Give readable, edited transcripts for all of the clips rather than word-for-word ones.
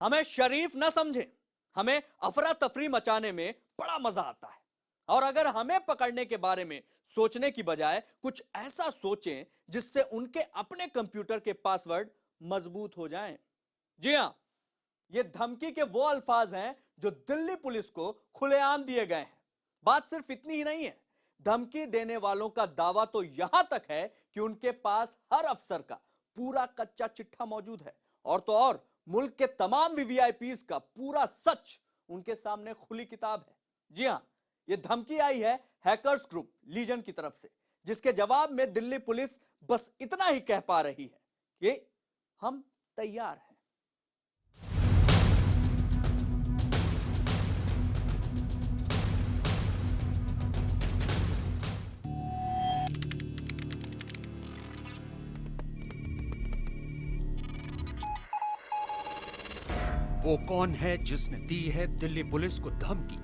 हमें शरीफ न समझें, हमें अफरा तफरी मचाने में बड़ा मजा आता है। और अगर हमें पकड़ने के बारे में सोचने की बजाय कुछ ऐसा सोचें जिससे उनके अपने कंप्यूटर के पासवर्ड मजबूत हो जाएं। जी हां, ये धमकी के वो अल्फाज हैं जो दिल्ली पुलिस को खुलेआम दिए गए हैं। बात सिर्फ इतनी ही नहीं है, धमकी देने वालों का दावा तो यहां तक है कि उनके पास हर अफसर का पूरा कच्चा चिट्ठा मौजूद है। और तो और मुल्क के तमाम वीवीआईपीज का पूरा सच उनके सामने खुली किताब है। जी हां, यह धमकी आई है हैकर्स ग्रुप लीजन की तरफ से, जिसके जवाब में दिल्ली पुलिस बस इतना ही कह पा रही है कि हम तैयार हैं। वो कौन है जिसने दी है दिल्ली पुलिस को धमकी?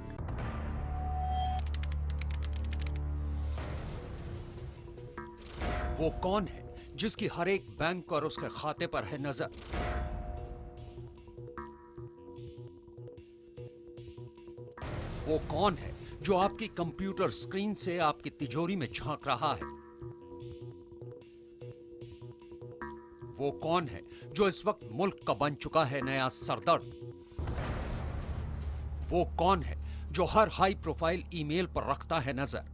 वो कौन है जिसकी हर एक बैंक और उसके खाते पर है नजर? वो कौन है जो आपकी कंप्यूटर स्क्रीन से आपकी तिजोरी में झांक रहा है? वो कौन है जो इस वक्त मुल्क का बन चुका है नया सरदर्द? वो कौन है जो हर हाई प्रोफाइल ईमेल पर रखता है नजर?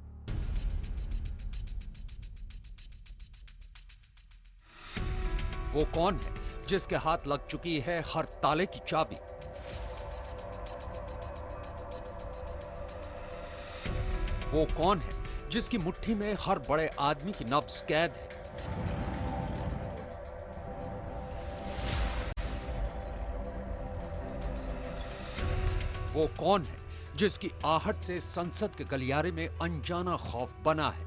वो कौन है जिसके हाथ लग चुकी है हर ताले की चाबी? वो कौन है जिसकी मुट्ठी में हर बड़े आदमी की नब्ज कैद है? वो कौन है जिसकी आहट से संसद के गलियारे में अनजाना खौफ बना है?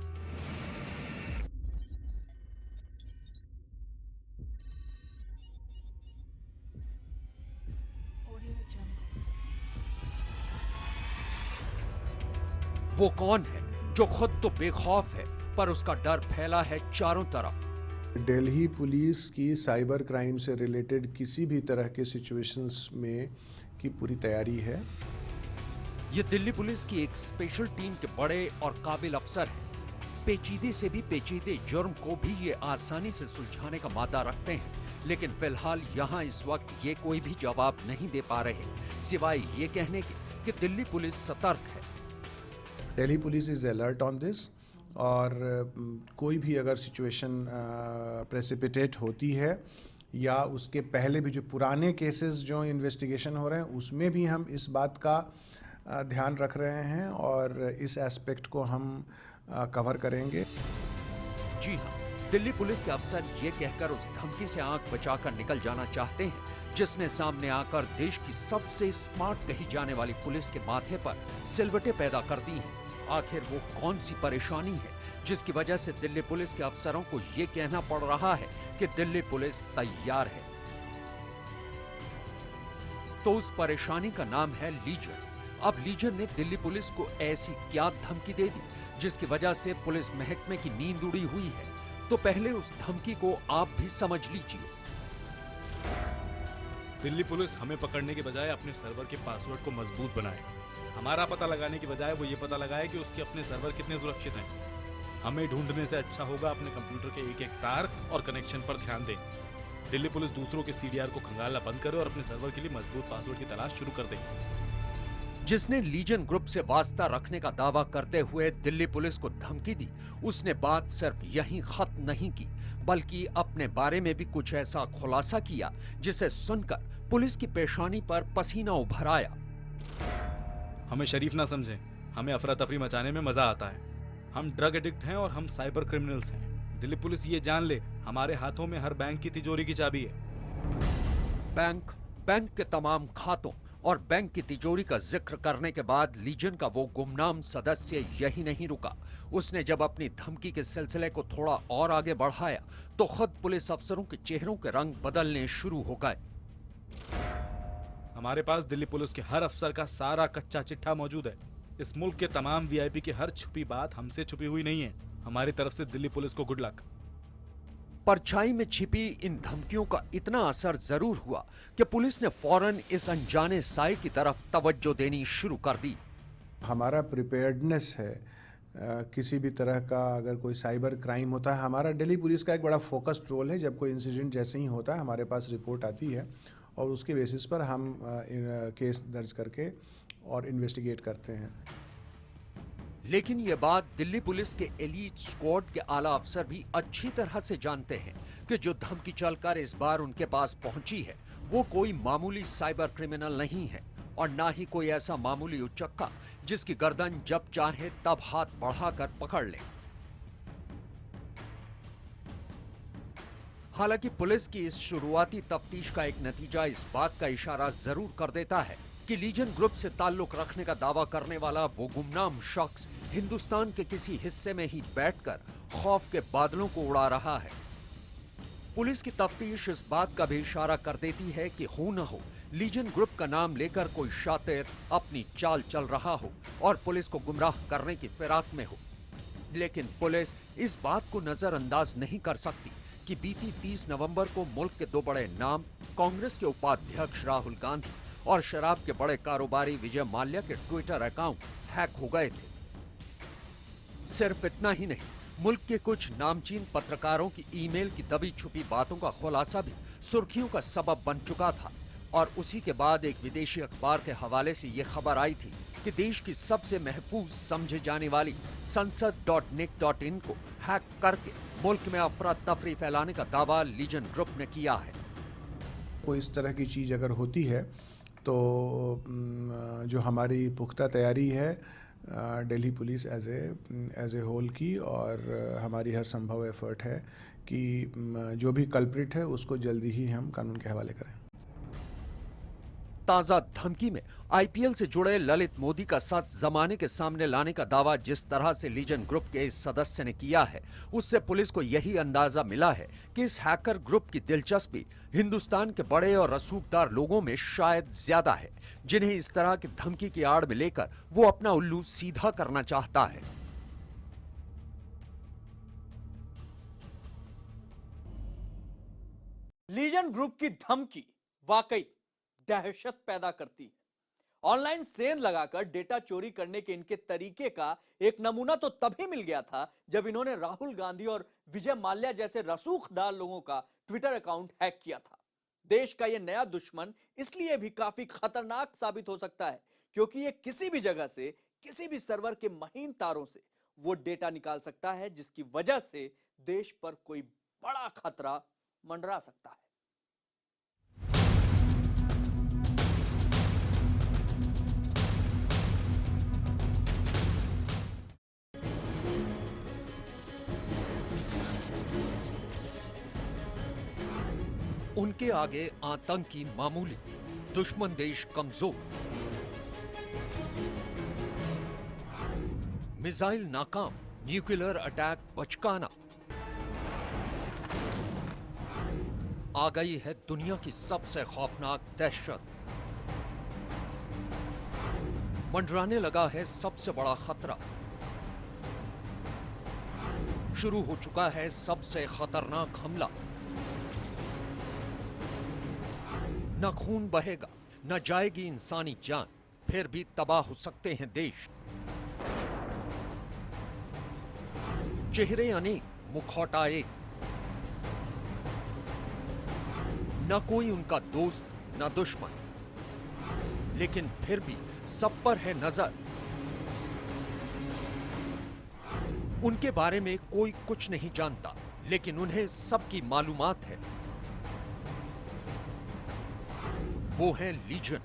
वो कौन है जो खुद तो बेखौफ है पर उसका डर फैला है चारों तरफ? दिल्ली पुलिस की साइबर क्राइम से रिलेटेड किसी भी तरह के सिचुएशंस में की पूरी तैयारी है। ये दिल्ली पुलिस की एक स्पेशल टीम के बड़े और काबिल अफसर हैं। पेचीदे से भी पेचीदे जुर्म को भी ये आसानी से सुलझाने का मादा रखते हैं, लेकिन फिलहाल यहाँ इस वक्त ये कोई भी जवाब नहीं दे पा रहे सिवाय ये कहने के कि दिल्ली पुलिस सतर्क है। Delhi police is alert on this और कोई भी अगर सिचुएशन प्रेसिपिटेट होती है या उसके पहले भी जो पुराने केसेस जो इन्वेस्टिगेशन हो रहे हैं उसमें भी हम इस बात का ध्यान रख रहे हैं और इस एस्पेक्ट को हम कवर करेंगे। जी हाँ, दिल्ली पुलिस के अफसर ये कहकर उस धमकी से आंख बचाकर निकल जाना चाहते हैं जिसने सामने आकर देश की सबसे स्मार्ट कही जाने वाली पुलिस के माथे पर सिलवटें पैदा कर दी हैं। आखिर वो कौन सी परेशानी है जिसकी वजह से दिल्ली पुलिस के अफसरों को ये कहना पड़ रहा है कि दिल्ली पुलिस तैयार है? तो उस परेशानी का नाम है लीजन। अब लीजन ने दिल्ली पुलिस को ऐसी क्या धमकी दे दी जिसकी वजह से पुलिस महकमे की नींद उड़ी हुई है? तो पहले उस धमकी को आप भी समझ लीजिए। दिल्ली पुलिस हमें पकड़ने के बजाय अपने सर्वर के पासवर्ड को मजबूत बनाए। हमारा पता लगाने के बजाय वो ये पता लगाए कि उसके अपने सर्वर कितने सुरक्षित हैं। हमें ढूंढने से अच्छा होगा अपने कंप्यूटर के एक एक तार और कनेक्शन पर ध्यान दें। दिल्ली पुलिस दूसरों के सीडीआर को खंगालना बंद करे और अपने सर्वर के लिए मजबूत पासवर्ड की तलाश शुरू कर दे। जिसने लीजन ग्रुप से वास्ता रखने का दावा करते हुए दिल्ली पुलिस को धमकी दी, उसने बात सिर्फ यहीं खत्म नहीं की बल्कि अपने बारे में भी कुछ ऐसा खुलासा किया जिसे सुनकर पुलिस की पेशानी पर पसीना उभर आया। हमें शरीफ ना समझें, हमें अफरा तफरी मचाने में मजा आता है। हम ड्रग एडिक्ट हैं और हम साइबर क्रिमिनल्स हैं। दिल्ली पुलिस ये जान ले, हमारे हाथों में हर बैंक की तिजोरी की चाबी है। बैंक के तमाम खातों और बैंक की तिजोरी का जिक्र करने के बाद लीजन का वो गुमनाम सदस्य यही नहीं रुका। उसने जब अपनी धमकी के सिलसिले को थोड़ा और आगे बढ़ाया तो खुद पुलिस अफसरों के चेहरों के रंग बदलने शुरू हो गए। हमारे पास दिल्ली पुलिस के हर अफसर का सारा कच्चा चिट्ठा मौजूद है। इस मुल्क के तमाम वीआईपी की हर छुपी बात हमसे छुपी हुई नहीं है। हमारी तरफ से दिल्ली पुलिस को गुड लक। परछाई में छिपी इन धमकियों का इतना असर जरूर हुआ कि पुलिस ने फौरन इस अनजाने साए की तरफ तवज्जो देनी शुरू कर दी। हमारा प्रिपेयर्डनेस है किसी भी तरह का अगर कोई साइबर क्राइम होता है, हमारा दिल्ली पुलिस का एक बड़ा फोकस्ड रोल है। जब कोई इंसिडेंट जैसे ही होता है हमारे पास रिपोर्ट आती है और उसके बेसिस पर हम केस दर्ज करके और इन्वेस्टिगेट करते हैं। लेकिन ये बात दिल्ली पुलिस के एलीट स्क्वाड के आला अफसर भी अच्छी तरह से जानते हैं कि जो धमकी चलकर इस बार उनके पास पहुंची है वो कोई मामूली साइबर क्रिमिनल नहीं है और ना ही कोई ऐसा मामूली उचक्का जिसकी गर्दन जब चाहे तब हाथ बढ़ाकर पकड़ ले। हालांकि पुलिस की इस शुरुआती तफ्तीश का एक नतीजा इस बात का इशारा जरूर कर देता है कि लीजन ग्रुप से ताल्लुक रखने का दावा करने वाला वो गुमनाम शख्स हिंदुस्तान के किसी हिस्से में ही बैठकर खौफ के बादलों को उड़ा रहा है। पुलिस की तफ्तीश इस बात का भी इशारा कर देती है कि हो न हो लीजन ग्रुप का नाम लेकर कोई शातिर अपनी चाल चल रहा हो और पुलिस को गुमराह करने की फिराक में हो। लेकिन पुलिस इस बात को नजरअंदाज नहीं कर सकती कि बीती 30 नवंबर को मुल्क के दो बड़े नाम कांग्रेस के उपाध्यक्ष राहुल गांधी और शराब के बड़े कारोबारी विजय माल्या के ट्विटर अकाउंट हैक हो गए थे। सिर्फ इतना ही नहीं, मुल्क के कुछ नामचीन पत्रकारों की ईमेल की दबी छुपी बातों का खुलासा भी सुर्खियों का सबब बन चुका था और उसी के बाद एक विदेशी अखबार के हवाले से यह खबर आई थी कि देश की सबसे महफूज समझे जाने वाली संसद.nic.in को हैक करके मुल्क में अफरा तफरी फैलाने का दावा लीजन ग्रुप ने किया है। कोई इस तरह की चीज़ अगर होती है तो जो हमारी पुख्ता तैयारी है Delhi police as a whole की और हमारी हर संभव एफर्ट है कि जो भी कल्प्रिट है उसको जल्दी ही हम कानून के हवाले करें। ताजा धमकी में आईपीएल से जुड़े ललित मोदी का सच जमाने के सामने लाने का दावा जिस तरह से लीजन ग्रुप के इस सदस्य ने किया है उससे पुलिस को यही अंदाजा मिला है कि इस हैकर ग्रुप की दिलचस्पी हिंदुस्तान के बड़े और रसूखदार लोगों में शायद ज्यादा है, जिन्हें इस तरह की धमकी की आड़ में लेकर वो अपना उल्लू सीधा करना चाहता है। लीजन ग्रुप की धमकी वाकई दहशत पैदा करती है। ऑनलाइन सेंध लगाकर डेटा चोरी करने के इनके तरीके का एक नमूना तो तभी मिल गया था जब इन्होंने राहुल गांधी और विजय माल्या जैसे रसूखदार लोगों का ट्विटर अकाउंट हैक किया था। देश का यह नया दुश्मन इसलिए भी काफी खतरनाक साबित हो सकता है क्योंकि यह किसी भी जगह से किसी भी सर्वर के महीन तारों से वो डेटा निकाल सकता है जिसकी वजह से देश पर कोई बड़ा खतरा मंडरा सकता है। उनके आगे आतंकी मामूली, दुश्मन देश कमजोर। मिसाइल नाकाम, न्यूक्लियर अटैक बचकाना। आ गई है दुनिया की सबसे खौफनाक दहशत। मंडराने लगा है सबसे बड़ा खतरा। शुरू हो चुका है सबसे खतरनाक हमला। न खून बहेगा, न जाएगी इंसानी जान, फिर भी तबाह हो सकते हैं देश। चेहरे अनेक, मुखौटा एक। न कोई उनका दोस्त न दुश्मन, लेकिन फिर भी सब पर है नजर। उनके बारे में कोई कुछ नहीं जानता, लेकिन उन्हें सबकी मालूमात है। वो है लीजन।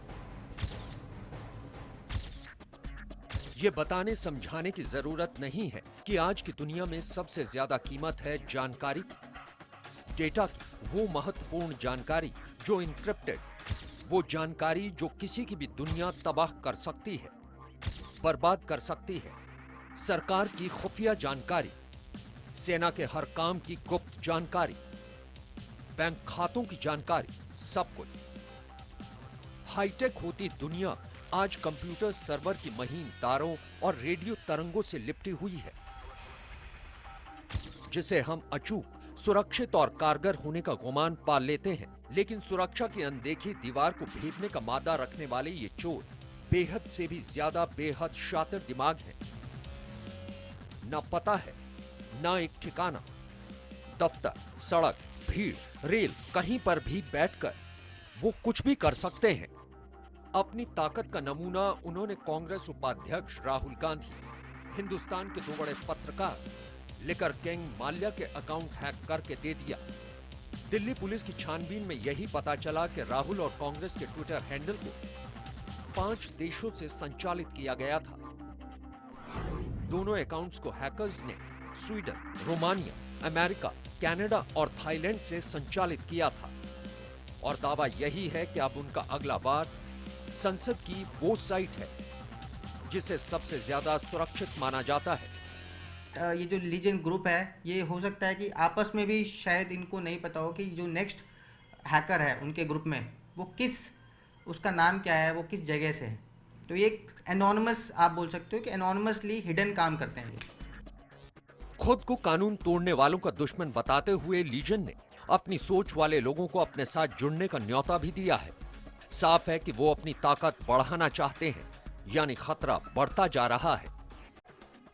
ये बताने समझाने की जरूरत नहीं है कि आज की दुनिया में सबसे ज्यादा कीमत है जानकारी की, डेटा की, वो महत्वपूर्ण जानकारी जो इनक्रिप्टेड, वो जानकारी जो किसी की भी दुनिया तबाह कर सकती है, बर्बाद कर सकती है। सरकार की खुफिया जानकारी, सेना के हर काम की गुप्त जानकारी, बैंक खातों की जानकारी, सब कुछ। हाईटेक होती दुनिया आज कंप्यूटर सर्वर की महीन तारों और रेडियो तरंगों से लिपटी हुई है, जिसे हम अचूक सुरक्षित और कारगर होने का गुमान पाल लेते हैं, लेकिन सुरक्षा की अनदेखी दीवार को भेदने का मादा रखने वाले ये चोर बेहद से भी ज्यादा बेहद शातिर दिमाग हैं। न पता है, न एक ठिकाना। दफ्तर, सड़क, भीड़, रेल, कहीं पर भी बैठकर वो कुछ भी कर सकते हैं। अपनी ताकत का नमूना उन्होंने कांग्रेस उपाध्यक्ष राहुल गांधी, हिंदुस्तान के 2 बड़े पत्रकार लिकर किंग माल्या के अकाउंट हैक करके दे दिया। दिल्ली पुलिस की छानबीन में यही पता चला कि राहुल और कांग्रेस के ट्विटर हैंडल को 5 देशों से संचालित किया गया था। दोनों अकाउंट्स को हैकर्स ने स्वीडन, रोमानिया, अमेरिका, कनाडा और थाईलैंड से संचालित किया था। और दावा यही है कि अब उनका अगला वार संसद की वो साइट है जिसे सबसे ज्यादा सुरक्षित माना जाता है। ये जो लीजन ग्रुप है, ये हो सकता है कि आपस में भी शायद इनको नहीं पता हो कि जो नेक्स्ट हैकर है उनके ग्रुप में वो किस, उसका नाम क्या है, वो किस जगह से है। तो ये एक एनोनिमस, आप बोल सकते हो कि एनोनिमसली हिडन काम करते हैं ये। खुद को कानून तोड़ने वालों का दुश्मन बताते हुए लीजन ने अपनी सोच वाले लोगों को अपने साथ जुड़ने का न्योता भी दिया है। साफ है कि वो अपनी ताकत बढ़ाना चाहते हैं, यानी खतरा बढ़ता जा रहा है।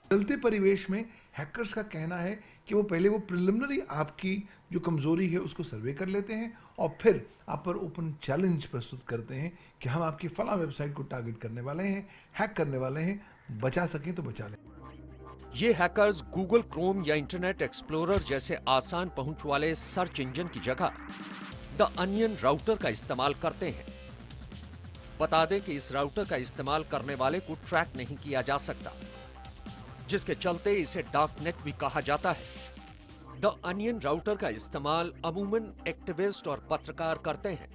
बदलते परिवेश में हैकर्स का कहना है कि वो पहले वो प्रिलिमिनरी आपकी जो कमजोरी है उसको सर्वे कर लेते हैं और फिर आप पर ओपन चैलेंज प्रस्तुत करते हैं कि हम आपकी फला वेबसाइट को टारगेट करने वाले हैं, हैक करने वाले हैं, बचा सकें तो बचा लें। ये हैकर्स गूगल क्रोम या इंटरनेट एक्सप्लोरर जैसे आसान पहुंच वाले सर्च इंजन की जगह द अनियन राउटर का इस्तेमाल करते हैं। बता दें कि इस राउटर का इस्तेमाल करने वाले को ट्रैक नहीं किया जा सकता, जिसके चलते इसे डार्क नेट भी कहा जाता है। द अनियन राउटर का इस्तेमाल अमूमन एक्टिविस्ट और पत्रकार करते हैं।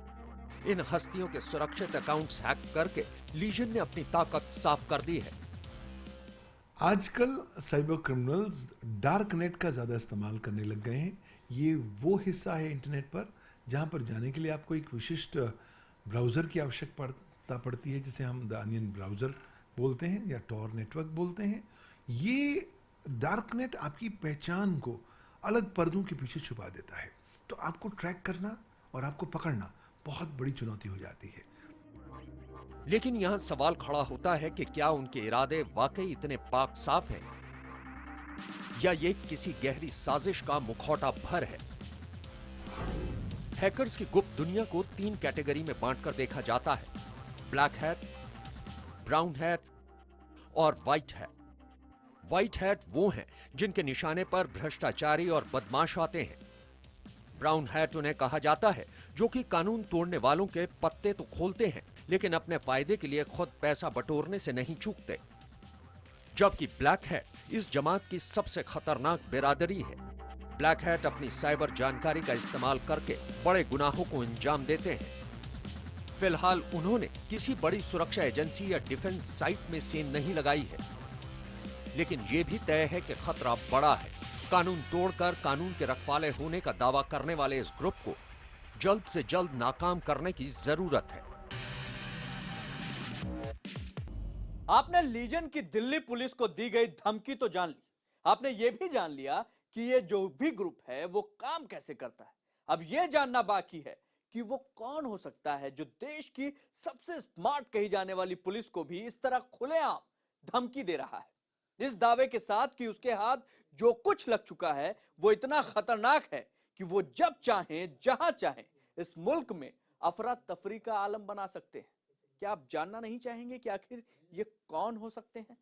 इन हस्तियों के सुरक्षित अकाउंट्स हैक करके लीजन ने अपनी ताकत साफ कर दी है। आजकल साइबर क्रिमिनल्स डार्क नेट का ज़्यादा इस्तेमाल करने लग गए हैं। ये वो हिस्सा है इंटरनेट पर जहाँ पर जाने के लिए आपको एक विशिष्ट ब्राउज़र की आवश्यकता पड़ती है, जिसे हम द अनियन ब्राउज़र बोलते हैं या टॉर नेटवर्क बोलते हैं। ये डार्क नेट आपकी पहचान को अलग पर्दों के पीछे छुपा देता है, तो आपको ट्रैक करना और आपको पकड़ना बहुत बड़ी चुनौती हो जाती है। लेकिन यहाँ सवाल खड़ा होता है कि क्या उनके इरादे वाकई इतने पाक साफ हैं, या ये किसी गहरी साजिश का मुखौटा भर है। हैकर्स की गुप्त दुनिया को 3 कैटेगरी में बांटकर देखा जाता है: ब्लैक हैट, ब्राउन हैट और व्हाइट हैट। व्हाइट हैट वो हैं जिनके निशाने पर भ्रष्टाचारी और बदमाश आते हैं। ब्राउन हैट उन्हें कहा जाता है जो कि कानून तोड़ने वालों के पत्ते तो खोलते हैं, लेकिन अपने फायदे के लिए खुद पैसा बटोरने से नहीं चूकते। जबकि ब्लैक हैट इस जमात की सबसे खतरनाक बिरादरी है। ब्लैक हैट अपनी साइबर जानकारी का इस्तेमाल करके बड़े गुनाहों को अंजाम देते हैं। फिलहाल उन्होंने किसी बड़ी सुरक्षा एजेंसी या डिफेंस साइट में सेंध नहीं लगाई है, लेकिन यह भी तय है कि खतरा बड़ा है। कानून तोड़कर कानून के रखवाले होने का दावा करने वाले इस ग्रुप को जल्द से जल्द नाकाम करने की जरूरत है। आपने लीजन की दिल्ली पुलिस को दी गई धमकी तो जान ली, आपने यह भी जान लिया कि ये जो भी ग्रुप है वो काम कैसे करता है। अब यह जानना बाकी है कि वो कौन हो सकता है जो देश की सबसे स्मार्ट कही जाने वाली पुलिस को भी इस तरह खुलेआम धमकी दे रहा है, इस दावे के साथ कि उसके हाथ जो कुछ लग चुका है वो इतना खतरनाक है कि वो जब चाहें जहां चाहें इस मुल्क में अफरा तफरी का आलम बना सकते हैं। क्या आप जानना नहीं चाहेंगे कि आखिर ये कौन हो सकते हैं?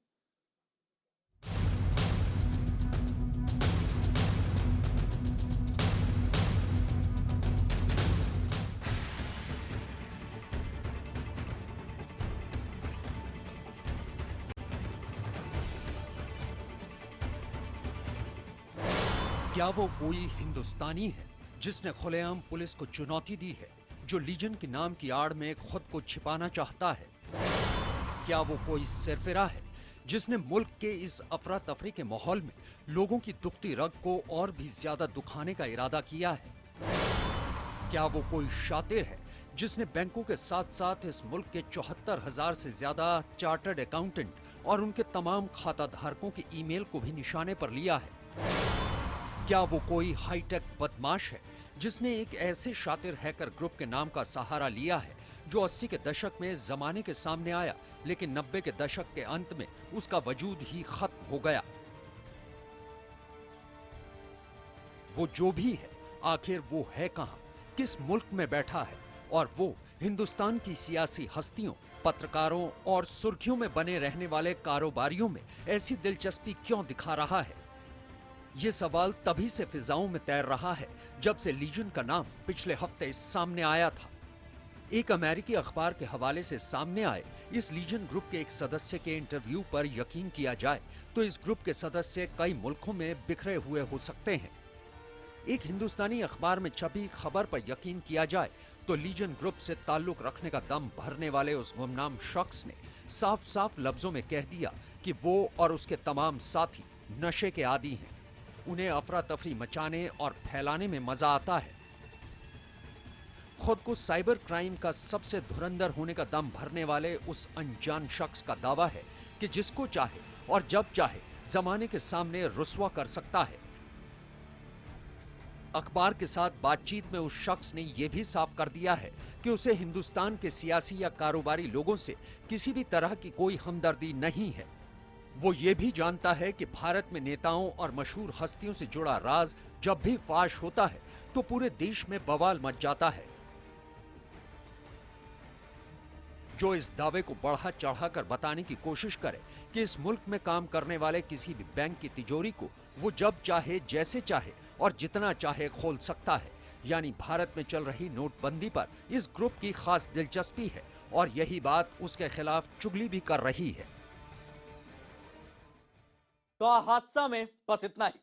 क्या वो कोई हिंदुस्तानी है जिसने खुलेआम पुलिस को चुनौती दी है, जो लीजन के नाम की आड़ में खुद को छिपाना चाहता है? क्या वो कोई सरफिरा है जिसने मुल्क के इस अफरा तफरी के माहौल में लोगों की दुखती रग को और भी ज्यादा दुखाने का इरादा किया है? क्या वो कोई शातिर है जिसने बैंकों के साथ साथ इस मुल्क के 74,000 से ज्यादा चार्टर्ड अकाउंटेंट और उनके तमाम खाता धारकों की ईमेल को भी निशाने पर लिया है? क्या वो कोई हाईटेक बदमाश है जिसने एक ऐसे शातिर हैकर ग्रुप के नाम का सहारा लिया है जो 80 के दशक में जमाने के सामने आया, लेकिन 90 के दशक के अंत में उसका वजूद ही खत्म हो गया? वो जो भी है, आखिर वो है कहां, किस मुल्क में बैठा है, और वो हिंदुस्तान की सियासी हस्तियों, पत्रकारों और सुर्खियों में बने रहने वाले कारोबारियों में ऐसी दिलचस्पी क्यों दिखा रहा है? ये सवाल तभी से फिजाओं में तैर रहा है जब से लीजन का नाम पिछले हफ्ते सामने आया था। एक अमेरिकी अखबार के हवाले से सामने आए इस लीजन ग्रुप के एक सदस्य के इंटरव्यू पर यकीन किया जाए तो इस ग्रुप के सदस्य कई मुल्कों में बिखरे हुए हो सकते हैं। एक हिंदुस्तानी अखबार में छपी खबर पर यकीन किया जाए तो लीजन ग्रुप से ताल्लुक रखने का दम भरने वाले उस गुमनाम शख्स ने साफ साफ लफ्जों में कह दिया कि वो और उसके तमाम साथी नशे के आदी हैं। उन्हें अफरा तफरी मचाने और फैलाने में मजा आता है। खुद को साइबर क्राइम का सबसे धुरंधर होने का दम भरने वाले उस अनजान शख्स का दावा है कि जिसको चाहे और जब चाहे जमाने के सामने रुस्वा कर सकता है। अखबार के साथ बातचीत में उस शख्स ने यह भी साफ कर दिया है कि उसे हिंदुस्तान के सियासी या कारोबारी लोगों से किसी भी तरह की कोई हमदर्दी नहीं है। वो ये भी जानता है कि भारत में नेताओं और मशहूर हस्तियों से जुड़ा राज जब भी फाश होता है तो पूरे देश में बवाल मच जाता है। जो इस दावे को बढ़ा चढ़ाकर बताने की कोशिश करे कि इस मुल्क में काम करने वाले किसी भी बैंक की तिजोरी को वो जब चाहे, जैसे चाहे और जितना चाहे खोल सकता है, यानी भारत में चल रही नोटबंदी पर इस ग्रुप की खास दिलचस्पी है और यही बात उसके खिलाफ चुगली भी कर रही है। तो हादसा में बस इतना ही।